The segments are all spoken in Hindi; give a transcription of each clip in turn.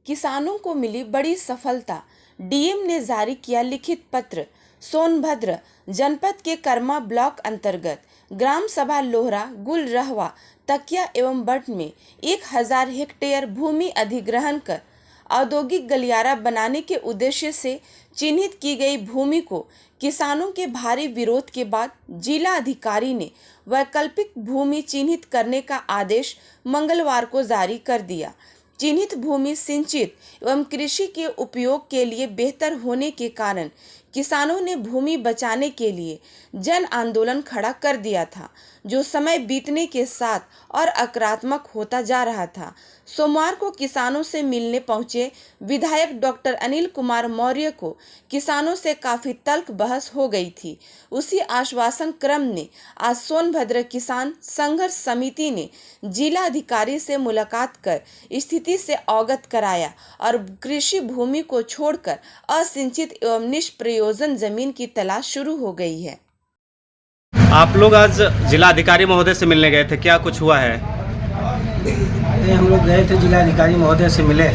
किसानों को मिली बड़ी सफलता। डीएम ने जारी किया लिखित पत्र। सोनभद्र जनपद के कर्मा ब्लॉक अंतर्गत ग्राम सभा लोहरा, गुलरहवा, तकिया एवं बट में 1000 हेक्टेयर भूमि अधिग्रहण कर औद्योगिक गलियारा बनाने के उद्देश्य से चिन्हित की गई भूमि को किसानों के भारी विरोध के बाद जिला अधिकारी ने वैकल्पिक भूमि चिन्हित करने का आदेश मंगलवार को जारी कर दिया। चिन्हित भूमि सिंचित एवं कृषि के उपयोग के लिए बेहतर होने के कारण किसानों ने भूमि बचाने के लिए जन आंदोलन खड़ा कर दिया था, जो समय बीतने के साथ और आक्रामक होता जा रहा था। सोमवार को किसानों से मिलने पहुंचे विधायक डॉक्टर अनिल कुमार मौर्य को किसानों से काफी तल्ख बहस हो गई थी। उसी आश्वासन क्रम में आज सोनभद्र किसान संघर्ष समिति ने जिला अधिकारी से मुलाकात कर स्थिति से अवगत कराया और कृषि भूमि को छोड़कर असिंचित एवं निष्प्रयोजन जमीन की तलाश शुरू हो गई है। आप लोग आज जिला अधिकारी महोदय से मिलने गए थे, क्या कुछ हुआ है? हम लोग गए थे जिला अधिकारी महोदय से मिले।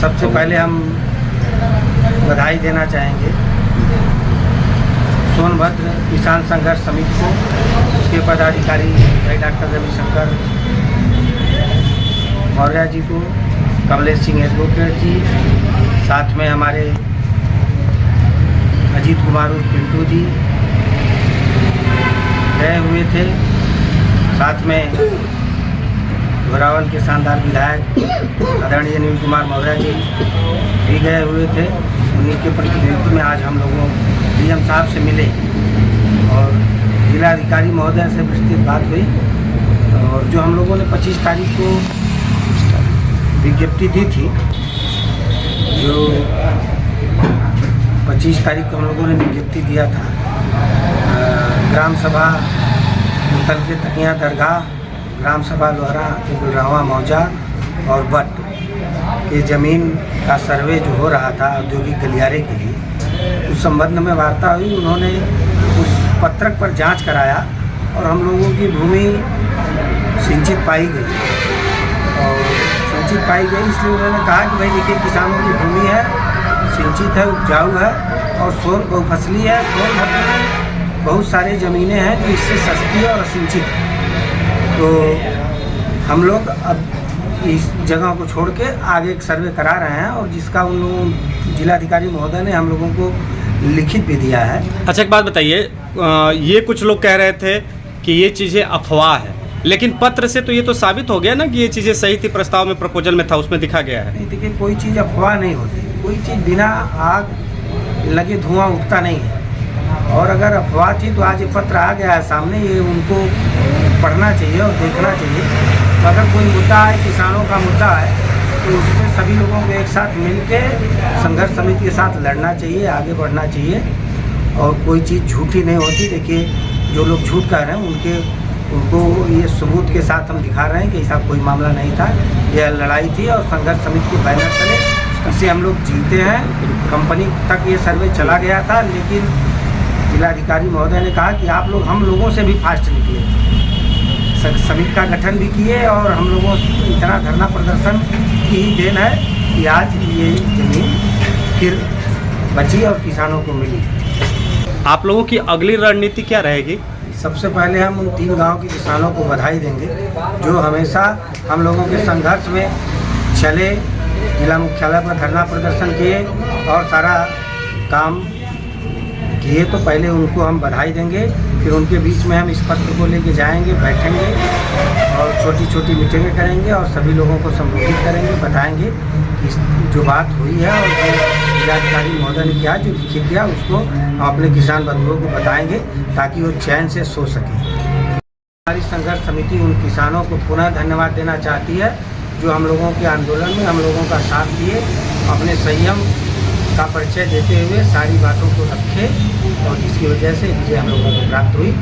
सबसे पहले हम बधाई देना चाहेंगे सोनभद्र किसान संघर्ष समिति को, उसके पदाधिकारी डॉक्टर रविशंकर मौर्य जी को, कमलेश सिंह एडवोकेट जी, साथ में हमारे अजीत कुमार पिंटू जी गए हुए थे, साथ में घोरावल के शानदार विधायक आदरणीय अनिल कुमार मौर्य जी भी गए हुए थे। उन्हीं के प्रतिनिधित्व में आज हम लोगों डीएम साहब से मिले और जिलाधिकारी महोदय से विस्तृत बात हुई। और जो हम लोगों ने 25 तारीख को विज्ञप्ति दी थी, जो 25 तारीख को हम लोगों ने विज्ञप्ति दिया था, ग्राम सभा मुतल के तकिया दरगाह, ग्राम सभा लोहरा के गुलरहवा मौजा और बट के ज़मीन का सर्वे जो हो रहा था औद्योगिक गलियारे के लिए, उस संबंध में वार्ता हुई। उन्होंने उस पत्रक पर जांच कराया और हम लोगों की भूमि सिंचित पाई गई और सिंचित पाई गई, इसलिए उन्होंने कहा कि भाई देखिए किसानों की भूमि है, सिंचित है, उपजाऊ है और सोन बहुफसली है। सोनभद्र में बहुत सारे ज़मीनें हैं जो इससे सस्ती और असिंचित है। तो हम लोग अब इस जगह को छोड़ के आगे एक सर्वे करा रहे हैं और जिसका उन लोगों जिलाधिकारी महोदय ने हम लोगों को लिखित भी दिया है। अच्छा, एक बात बताइए, ये कुछ लोग कह रहे थे कि ये चीज़ें अफवाह है, लेकिन पत्र से तो ये तो साबित हो गया ना कि ये चीज़ें सही थी, प्रस्ताव में प्रपोजल में था, उसमें दिखा गया है। नहीं, देखिए कोई चीज़ अफवाह नहीं होती, कोई चीज़ बिना आग लगे धुआं उठता नहीं है। और अगर अफवाह थी तो आज ये पत्र आ गया है सामने, ये उनको पढ़ना चाहिए और देखना चाहिए। तो अगर कोई मुद्दा है, किसानों का मुद्दा है, तो उसमें सभी लोगों को एक साथ मिलके संघर्ष समिति के साथ लड़ना चाहिए, आगे बढ़ना चाहिए और कोई चीज़ झूठी नहीं होती। देखिए जो लोग झूठ कह रहे हैं उनको ये सबूत के साथ हम दिखा रहे हैं कि ऐसा कोई मामला नहीं था, यह लड़ाई थी और संघर्ष समिति के बैनर तले इसे हम लोग जीते हैं। कंपनी तक ये सर्वे चला गया था, लेकिन जिलाधिकारी महोदय ने कहा कि आप लोग हम लोगों से भी फास्ट निकले, समिति का गठन भी किए और हम लोगों इतना धरना प्रदर्शन की ही देन है कि आज ये जमीन फिर बची और किसानों को मिली। आप लोगों की अगली रणनीति क्या रहेगी? सबसे पहले हम उन 3 गांव के किसानों को बधाई देंगे जो हमेशा हम लोगों के संघर्ष में चले, जिला मुख्यालय पर धरना प्रदर्शन किए और सारा काम किए। तो पहले उनको हम बधाई देंगे, फिर उनके बीच में हम इस पत्र को लेके जाएंगे, बैठेंगे और छोटी छोटी मीटिंगें करेंगे और सभी लोगों को संबोधित करेंगे, बताएंगे कि जो बात हुई है और जो जिलाधिकारी महोदय ने किया, जो लिखित दिया, उसको हम अपने किसान बंधुओं को बताएंगे ताकि वो चैन से सो सकें। हमारी संघर्ष समिति उन किसानों को पुनः धन्यवाद देना चाहती है जो हम लोगों के आंदोलन में हम लोगों का साथ दिए, अपने संयम का परिचय देते हुए सारी बातों को रखे और जिसकी वजह से विजय हम लोगों को प्राप्त हुई।